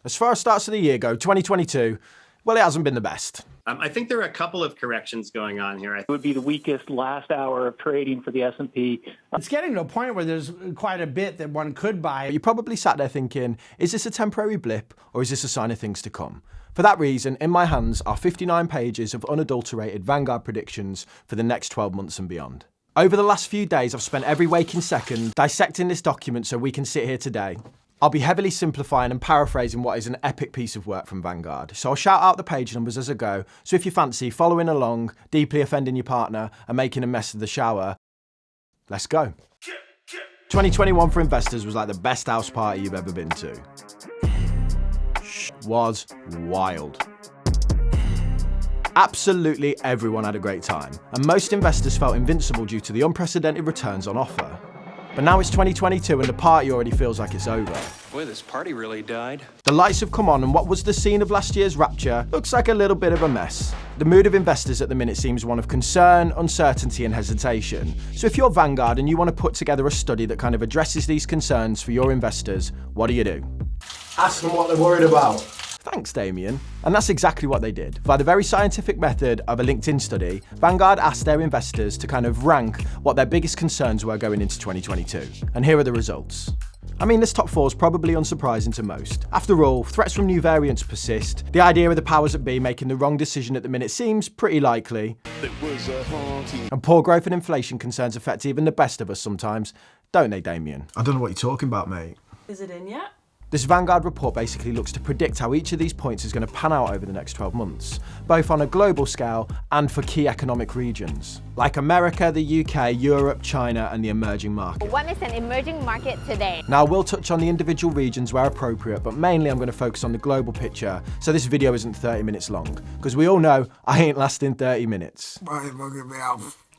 As far as starts of the year go, 2022, well, it hasn't been the best. I think there are a couple of corrections going on here. It would be the weakest last hour of trading for the S&P. It's getting to a point where there's quite a bit that one could buy. But you probably sat there thinking, is this a temporary blip or is this a sign of things to come? For that reason, in my hands are 59 pages of unadulterated Vanguard predictions for the next 12 months and beyond. Over the last few days, I've spent every waking second dissecting this document so we can sit here today. I'll be heavily simplifying and paraphrasing what is an epic piece of work from Vanguard, so I'll shout out the page numbers as I go, so if you fancy following along, deeply offending your partner and making a mess of the shower, let's go. 2021 for investors was like the best house party you've ever been to. Was wild. Absolutely everyone had a great time, and most investors felt invincible due to the unprecedented returns on offer. But now it's 2022 and the party already feels like it's over. Boy, this party really died. The lights have come on and what was the scene of last year's rapture looks like a little bit of a mess. The mood of investors at the minute seems one of concern, uncertainty and hesitation. So if you're Vanguard and you want to put together a study that kind of addresses these concerns for your investors, what do? Ask them what they're worried about. Thanks, Damien. And that's exactly what they did. By the very scientific method of a LinkedIn study, Vanguard asked their investors to kind of rank what their biggest concerns were going into 2022. And here are the results. I mean, this top four is probably unsurprising to most. After all, threats from new variants persist. The idea of the powers that be making the wrong decision at the minute seems pretty likely. It was a party. And poor growth and inflation concerns affect even the best of us sometimes, don't they, Damien? I don't know what you're talking about, mate. Is it in yet? This Vanguard report basically looks to predict how each of these points is going to pan out over the next 12 months, both on a global scale and for key economic regions, like America, the UK, Europe, China, and the emerging market. What is an emerging market today? Now, we'll touch on the individual regions where appropriate, but mainly I'm going to focus on the global picture, so this video isn't 30 minutes long, because we all know I ain't lasting 30 minutes.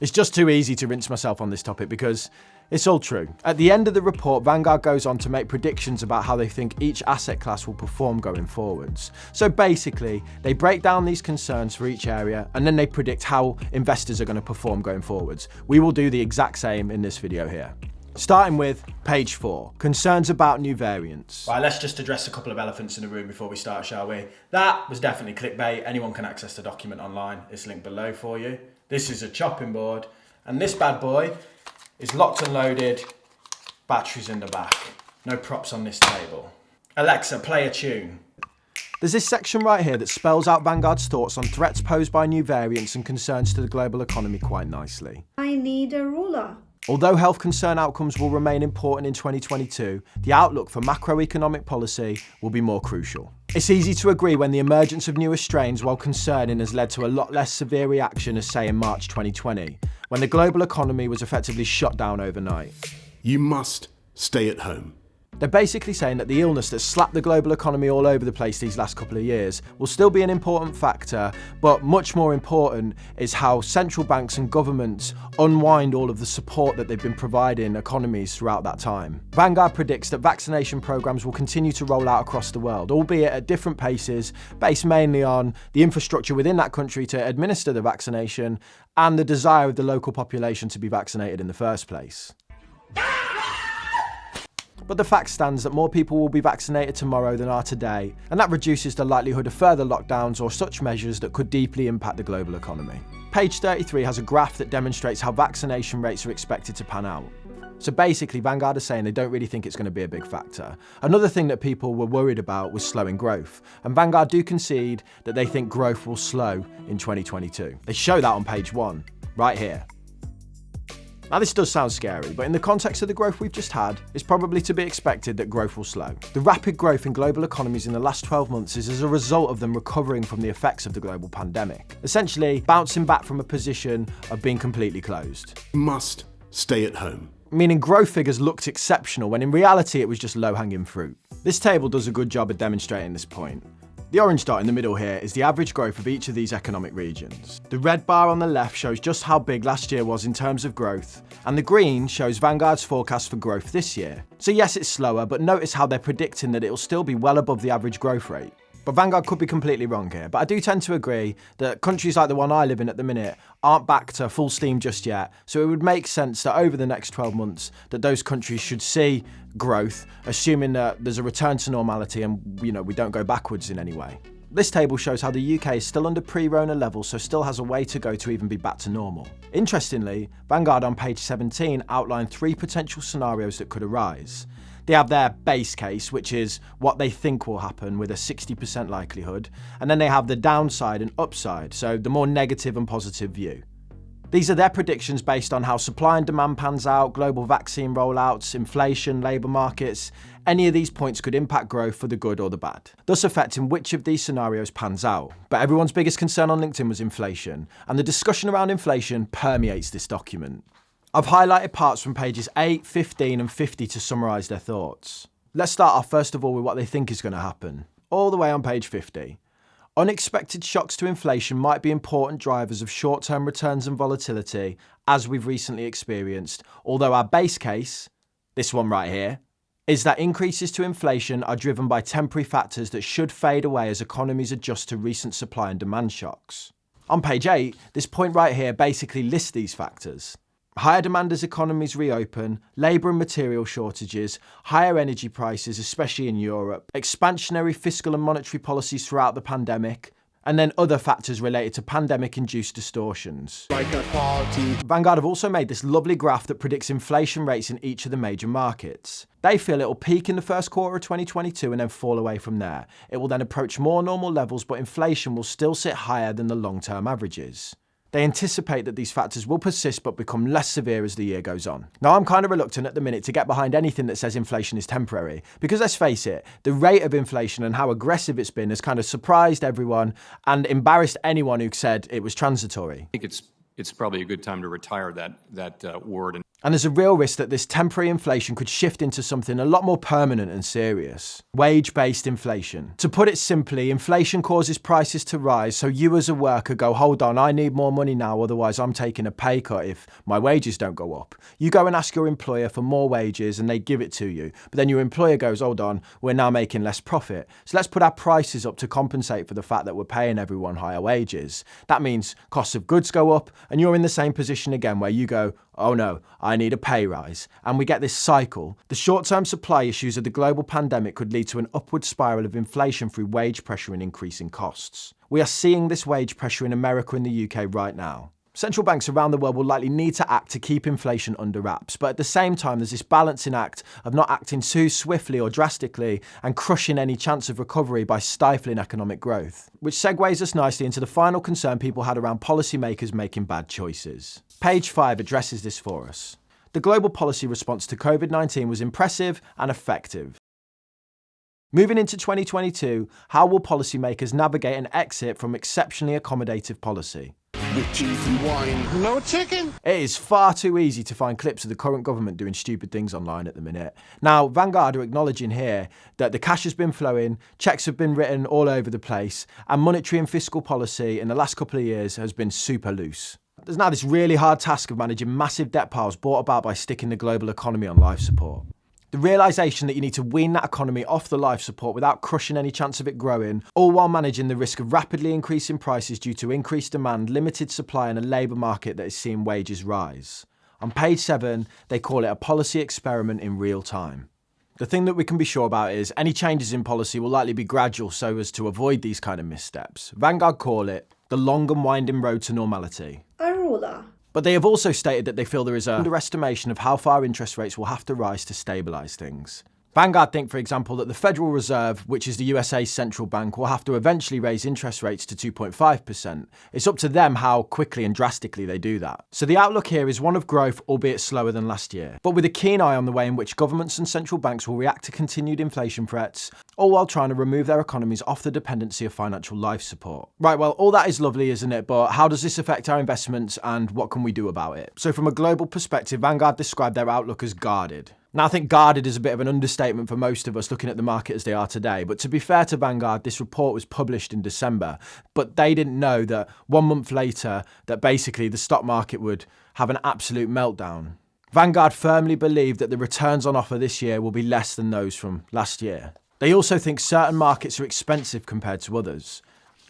It's just too easy to rinse myself on this topic because it's all true. At the end of the report, Vanguard goes on to make predictions about how they think each asset class will perform going forwards. So basically, they break down these concerns for each area and then they predict how investors are going to perform going forwards. We will do the exact same in this video here. Starting with page 4, concerns about new variants. Right, let's just address a couple of elephants in the room before we start, shall we? That was definitely clickbait. Anyone can access the document online. It's linked below for you. This is a chopping board, and this bad boy is locked and loaded, batteries in the back. No props on this table. Alexa, play a tune. There's this section right here that spells out Vanguard's thoughts on threats posed by new variants and concerns to the global economy quite nicely. I need a ruler. Although health concern outcomes will remain important in 2022, the outlook for macroeconomic policy will be more crucial. It's easy to agree when the emergence of newer strains, while concerning, has led to a lot less severe reaction as, say, in March 2020, when the global economy was effectively shut down overnight. You must stay at home. They're basically saying that the illness that slapped the global economy all over the place these last couple of years will still be an important factor, but much more important is how central banks and governments unwind all of the support that they've been providing economies throughout that time. Vanguard predicts that vaccination programs will continue to roll out across the world, albeit at different paces, based mainly on the infrastructure within that country to administer the vaccination and the desire of the local population to be vaccinated in the first place. But the fact stands that more people will be vaccinated tomorrow than are today, and that reduces the likelihood of further lockdowns or such measures that could deeply impact the global economy. Page 33 has a graph that demonstrates how vaccination rates are expected to pan out. So basically, Vanguard is saying they don't really think it's going to be a big factor. Another thing that people were worried about was slowing growth, and Vanguard do concede that they think growth will slow in 2022. They show that on page 1, right here. Now this does sound scary, but in the context of the growth we've just had, it's probably to be expected that growth will slow. The rapid growth in global economies in the last 12 months is as a result of them recovering from the effects of the global pandemic, essentially bouncing back from a position of being completely closed. You must stay at home. Meaning growth figures looked exceptional when in reality it was just low-hanging fruit. This table does a good job of demonstrating this point. The orange dot in the middle here is the average growth of each of these economic regions. The red bar on the left shows just how big last year was in terms of growth, and the green shows Vanguard's forecast for growth this year. So yes, it's slower, but notice how they're predicting that it'll still be well above the average growth rate. But Vanguard could be completely wrong here. But I do tend to agree that countries like the one I live in at the minute aren't back to full steam just yet. So it would make sense that over the next 12 months that those countries should see growth, assuming that there's a return to normality and we don't go backwards in any way. This table shows how the UK is still under pre-Rona levels, so still has a way to go to even be back to normal. Interestingly, Vanguard on page 17 outlined 3 potential scenarios that could arise. They have their base case, which is what they think will happen with a 60% likelihood, and then they have the downside and upside, so the more negative and positive view. These are their predictions based on how supply and demand pans out, global vaccine rollouts, inflation, labour markets. Any of these points could impact growth for the good or the bad, thus affecting which of these scenarios pans out. But everyone's biggest concern on LinkedIn was inflation, and the discussion around inflation permeates this document. I've highlighted parts from pages 8, 15 and 50 to summarise their thoughts. Let's start off first of all with what they think is going to happen. All the way on page 50. Unexpected shocks to inflation might be important drivers of short-term returns and volatility, as we've recently experienced, although our base case, this one right here, is that increases to inflation are driven by temporary factors that should fade away as economies adjust to recent supply and demand shocks. On page 8, this point right here basically lists these factors. Higher demand as economies reopen, labour and material shortages, higher energy prices, especially in Europe, expansionary fiscal and monetary policies throughout the pandemic, and then other factors related to pandemic-induced distortions. Like a party. Vanguard have also made this lovely graph that predicts inflation rates in each of the major markets. They feel it will peak in the first quarter of 2022 and then fall away from there. It will then approach more normal levels, but inflation will still sit higher than the long-term averages. They anticipate that these factors will persist but become less severe as the year goes on. Now, I'm kind of reluctant at the minute to get behind anything that says inflation is temporary, because let's face it, the rate of inflation and how aggressive it's been has kind of surprised everyone and embarrassed anyone who said it was transitory. I think it's probably a good time to retire that word. And there's a real risk that this temporary inflation could shift into something a lot more permanent and serious. Wage-based inflation. To put it simply, inflation causes prices to rise, so you as a worker go, hold on, I need more money now, otherwise I'm taking a pay cut if my wages don't go up. You go and ask your employer for more wages and they give it to you. But then your employer goes, hold on, we're now making less profit. So let's put our prices up to compensate for the fact that we're paying everyone higher wages. That means costs of goods go up and you're in the same position again where you go, oh no, I need a pay rise. And we get this cycle. The short-term supply issues of the global pandemic could lead to an upward spiral of inflation through wage pressure and increasing costs. We are seeing this wage pressure in America and the UK right now. Central banks around the world will likely need to act to keep inflation under wraps, but at the same time there's this balancing act of not acting too swiftly or drastically and crushing any chance of recovery by stifling economic growth. Which segues us nicely into the final concern people had around policymakers making bad choices. Page 5 addresses this for us. The global policy response to COVID-19 was impressive and effective. Moving into 2022, how will policymakers navigate an exit from exceptionally accommodative policy? With cheese and wine. No chicken? It is far too easy to find clips of the current government doing stupid things online at the minute. Now, Vanguard are acknowledging here that the cash has been flowing, checks have been written all over the place, and monetary and fiscal policy in the last couple of years has been super loose. There's now this really hard task of managing massive debt piles brought about by sticking the global economy on life support. The realisation that you need to wean that economy off the life support without crushing any chance of it growing, all while managing the risk of rapidly increasing prices due to increased demand, limited supply and a labour market that is seeing wages rise. On page 7, they call it a policy experiment in real time. The thing that we can be sure about is any changes in policy will likely be gradual so as to avoid these kind of missteps. Vanguard call it the long and winding road to normality. But they have also stated that they feel there is an underestimation of how far interest rates will have to rise to stabilise things. Vanguard think, for example, that the Federal Reserve, which is the USA's central bank, will have to eventually raise interest rates to 2.5%. It's up to them how quickly and drastically they do that. So the outlook here is one of growth, albeit slower than last year, but with a keen eye on the way in which governments and central banks will react to continued inflation threats, all while trying to remove their economies off the dependency of financial life support. Right, well, all that is lovely, isn't it? But how does this affect our investments and what can we do about it? So from a global perspective, Vanguard described their outlook as guarded. Now, I think guarded is a bit of an understatement for most of us looking at the market as they are today. But to be fair to Vanguard, this report was published in December. But they didn't know that 1 month later, that basically the stock market would have an absolute meltdown. Vanguard firmly believed that the returns on offer this year will be less than those from last year. They also think certain markets are expensive compared to others.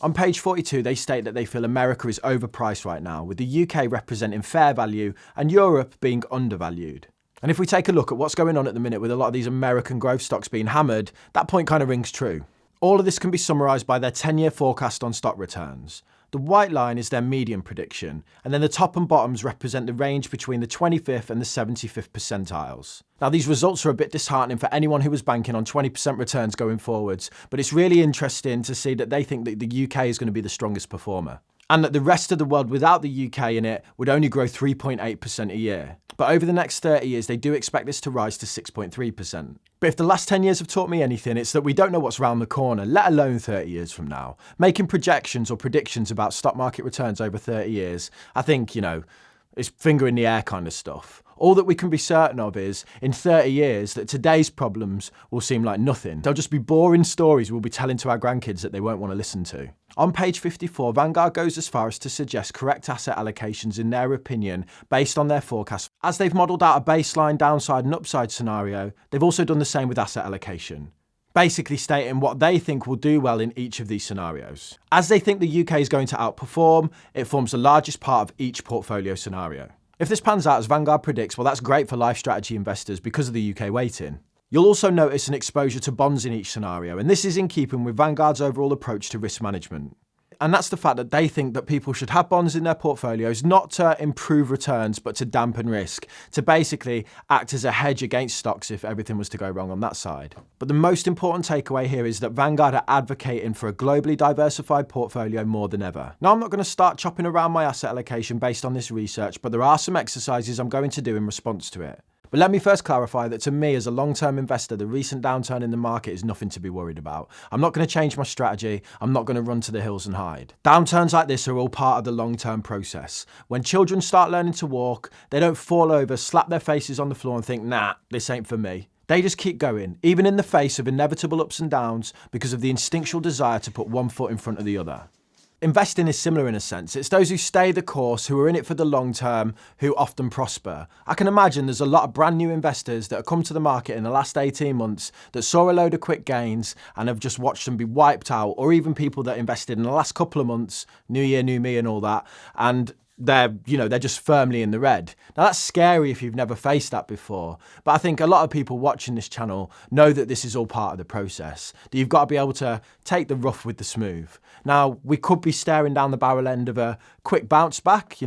On page 42, they state that they feel America is overpriced right now, with the UK representing fair value and Europe being undervalued. And if we take a look at what's going on at the minute with a lot of these American growth stocks being hammered, that point kind of rings true. All of this can be summarised by their 10-year forecast on stock returns. The white line is their median prediction, and then the top and bottoms represent the range between the 25th and the 75th percentiles. Now, these results are a bit disheartening for anyone who was banking on 20% returns going forwards, but it's really interesting to see that they think that the UK is going to be the strongest performer, and that the rest of the world without the UK in it would only grow 3.8% a year. But over the next 30 years, they do expect this to rise to 6.3%. But if the last 10 years have taught me anything, it's that we don't know what's around the corner, let alone 30 years from now. Making projections or predictions about stock market returns over 30 years, I think, it's finger in the air kind of stuff. All that we can be certain of is, in 30 years, that today's problems will seem like nothing. They'll just be boring stories we'll be telling to our grandkids that they won't want to listen to. On page 54, Vanguard goes as far as to suggest correct asset allocations in their opinion based on their forecast. As they've modelled out a baseline downside and upside scenario, they've also done the same with asset allocation, basically stating what they think will do well in each of these scenarios. As they think the UK is going to outperform, it forms the largest part of each portfolio scenario. If this pans out as Vanguard predicts, well, that's great for life strategy investors because of the UK weighting. You'll also notice an exposure to bonds in each scenario, and this is in keeping with Vanguard's overall approach to risk management. And that's the fact that they think that people should have bonds in their portfolios not to improve returns, but to dampen risk, to basically act as a hedge against stocks if everything was to go wrong on that side. But the most important takeaway here is that Vanguard are advocating for a globally diversified portfolio more than ever. Now, I'm not going to start chopping around my asset allocation based on this research, but there are some exercises I'm going to do in response to it. But let me first clarify that to me as a long-term investor, the recent downturn in the market is nothing to be worried about. I'm not going to change my strategy. I'm not going to run to the hills and hide. Downturns like this are all part of the long-term process. When children start learning to walk, they don't fall over, slap their faces on the floor and think, nah, this ain't for me. They just keep going, even in the face of inevitable ups and downs because of the instinctual desire to put one foot in front of the other. Investing is similar in a sense. It's those who stay the course, who are in it for the long term, who often prosper. I can imagine there's a lot of brand new investors that have come to the market in the last 18 months that saw a load of quick gains and have just watched them be wiped out, or even people that invested in the last couple of months, new year, new me and all that, and they're just firmly in the red. Now that's scary if you've never faced that before, but I think a lot of people watching this channel know that this is all part of the process, that you've got to be able to take the rough with the smooth. Now, we could be staring down the barrel end of a quick bounce back,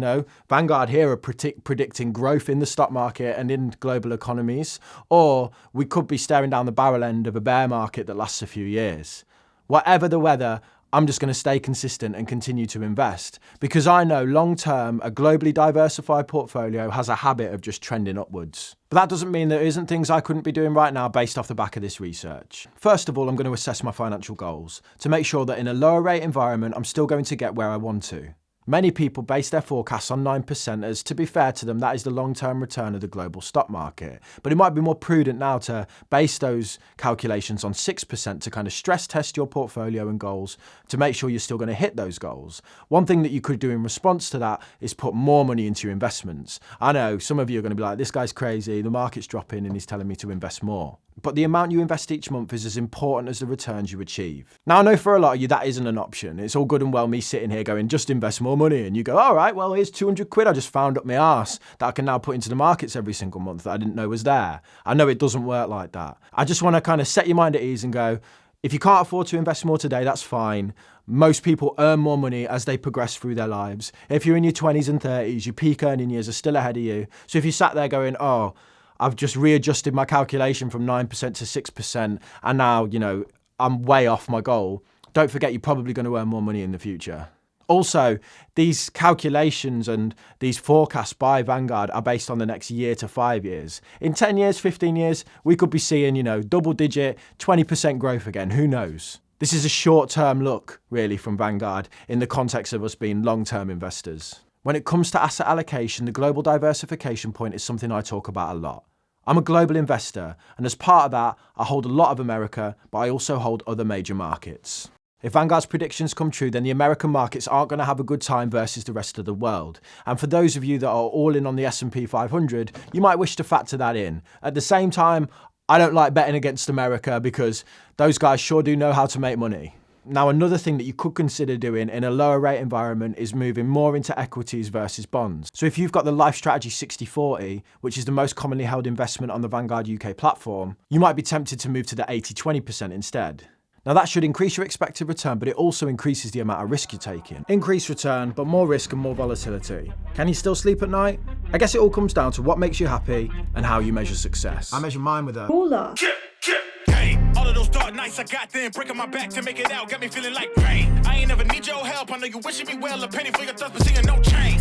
Vanguard here are predicting growth in the stock market and in global economies, or we could be staring down the barrel end of a bear market that lasts a few years. Whatever the weather, I'm just going to stay consistent and continue to invest because I know long-term, a globally diversified portfolio has a habit of just trending upwards. But that doesn't mean there isn't things I couldn't be doing right now based off the back of this research. First of all, I'm going to assess my financial goals to make sure that in a lower rate environment, I'm still going to get where I want to. Many people base their forecasts on 9%, as to be fair to them, that is the long-term return of the global stock market. But it might be more prudent now to base those calculations on 6% to kind of stress test your portfolio and goals to make sure you're still going to hit those goals. One thing that you could do in response to that is put more money into your investments. I know some of you are going to be like, this guy's crazy, the market's dropping and he's telling me to invest more. But the amount you invest each month is as important as the returns you achieve. Now, I know for a lot of you that isn't an option. It's all good and well me sitting here going, just invest more money. And you go, all right, well, here's 200 quid I just found up my arse that I can now put into the markets every single month that I didn't know was there. I know it doesn't work like that. I just want to kind of set your mind at ease and go, if you can't afford to invest more today, that's fine. Most people earn more money as they progress through their lives. If you're in your 20s and 30s, your peak earning years are still ahead of you. So if you sat there going, oh, I've just readjusted my calculation from 9% to 6%, and now, I'm way off my goal. Don't forget, you're probably going to earn more money in the future. Also, these calculations and these forecasts by Vanguard are based on the next year to 5 years. In 10 years, 15 years, we could be seeing, double-digit, 20% growth again. Who knows? This is a short-term look, really, from Vanguard in the context of us being long-term investors. When it comes to asset allocation, the global diversification point is something I talk about a lot. I'm a global investor, and as part of that, I hold a lot of America, but I also hold other major markets. If Vanguard's predictions come true, then the American markets aren't going to have a good time versus the rest of the world. And for those of you that are all in on the S&P 500, you might wish to factor that in. At the same time, I don't like betting against America because those guys sure do know how to make money. Now, another thing that you could consider doing in a lower rate environment is moving more into equities versus bonds. So if you've got the Life Strategy 60/40, which is the most commonly held investment on the Vanguard UK platform, you might be tempted to move to the 80-20% instead. Now that should increase your expected return, but it also increases the amount of risk you're taking. Increased return, but more risk and more volatility. Can you still sleep at night? I guess it all comes down to what makes you happy and how you measure success. I measure mine with a ruler. Hey, all of those dark nights I got then breaking my back to make it out, got me feeling like rain. I ain't never need your help, I know you wishing me well, a penny for your thoughts, but seeing no change.